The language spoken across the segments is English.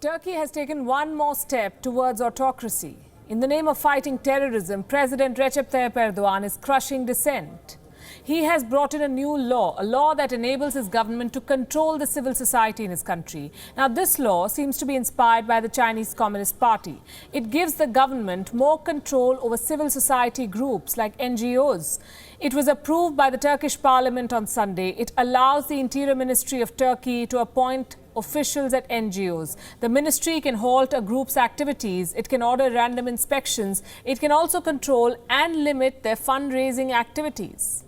Turkey has taken one more step towards autocracy. In the name of fighting terrorism, President Recep Tayyip Erdogan is crushing dissent. He has brought in a new law, a law that enables his government to control the civil society in his country. Now, this law seems to be inspired by the Chinese Communist Party. It gives the government more control over civil society groups like NGOs. It was approved by the Turkish Parliament on Sunday. It allows the Interior Ministry of Turkey to appoint officials at NGOs. The ministry can halt a group's activities. It can order random inspections. It can also control and limit their fundraising activities.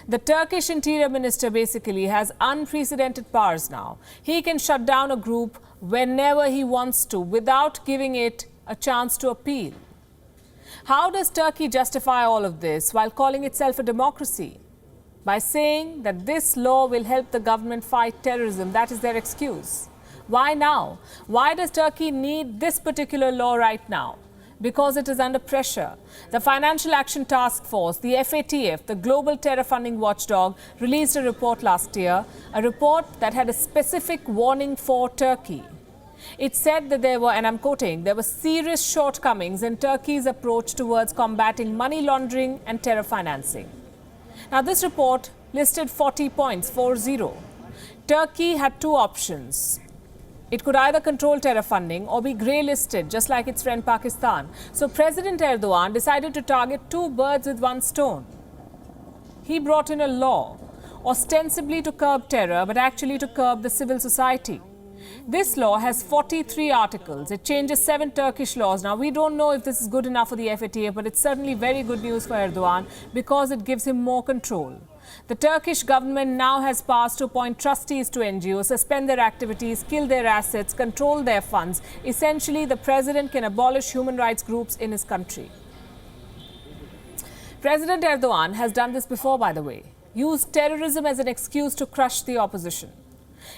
The Turkish Interior Minister basically has unprecedented powers now. He can shut down a group whenever he wants to without giving it a chance to appeal. How does Turkey justify all of this while calling itself a democracy? By saying that this law will help the government fight terrorism. That is their excuse. Why now? Why does Turkey need this particular law right now? Because it is under pressure. The Financial Action Task Force, the FATF, the global terror funding watchdog, released a report last year, a report that had a specific warning for Turkey. It said that there were, and I'm quoting, there were serious shortcomings in Turkey's approach towards combating money laundering and terror financing. Now, this report listed 40 points, 40. Turkey had two options. It could either control terror funding or be grey-listed, just like its friend Pakistan. So President Erdogan decided to target two birds with one stone. He brought in a law, ostensibly to curb terror, but actually to curb the civil society. This law has 43 articles. It changes 7 Turkish laws. Now, we don't know if this is good enough for the FATF, but it's certainly very good news for Erdogan because it gives him more control. The Turkish government now has powers to appoint trustees to NGOs, suspend their activities, kill their assets, control their funds. Essentially, the president can abolish human rights groups in his country. President Erdogan has done this before, by the way. Used terrorism as an excuse to crush the opposition.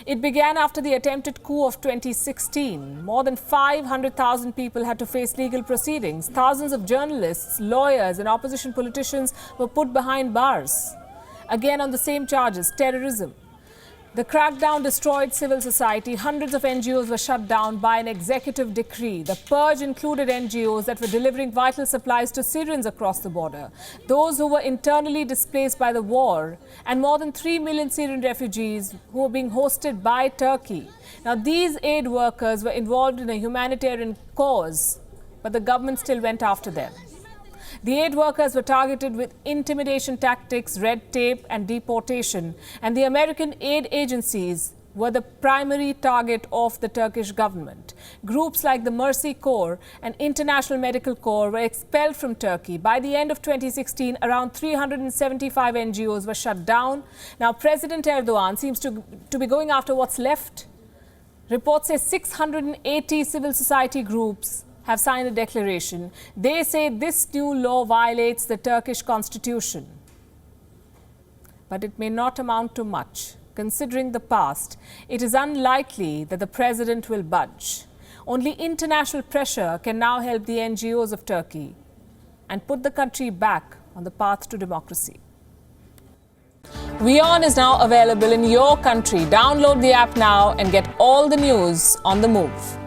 It began after the attempted coup of 2016. More than 500,000 people had to face legal proceedings. Thousands of journalists, lawyers and opposition politicians were put behind bars. Again on the same charges, terrorism. The crackdown destroyed civil society. Hundreds of NGOs were shut down by an executive decree. The purge included NGOs that were delivering vital supplies to Syrians across the border, those who were internally displaced by the war, and more than 3 million Syrian refugees who were being hosted by Turkey. Now, these aid workers were involved in a humanitarian cause, but the government still went after them. The aid workers were targeted with intimidation tactics, red tape and deportation. And the American aid agencies were the primary target of the Turkish government. Groups like the Mercy Corps and International Medical Corps were expelled from Turkey. By the end of 2016, around 375 NGOs were shut down. Now, President Erdogan seems to be going after what's left. Reports say 680 civil society groups have signed a declaration. They say this new law violates the Turkish constitution. But it may not amount to much. Considering the past, it is unlikely that the president will budge. Only international pressure can now help the NGOs of Turkey and put the country back on the path to democracy. WION is now available in your country. Download the app now and get all the news on the move.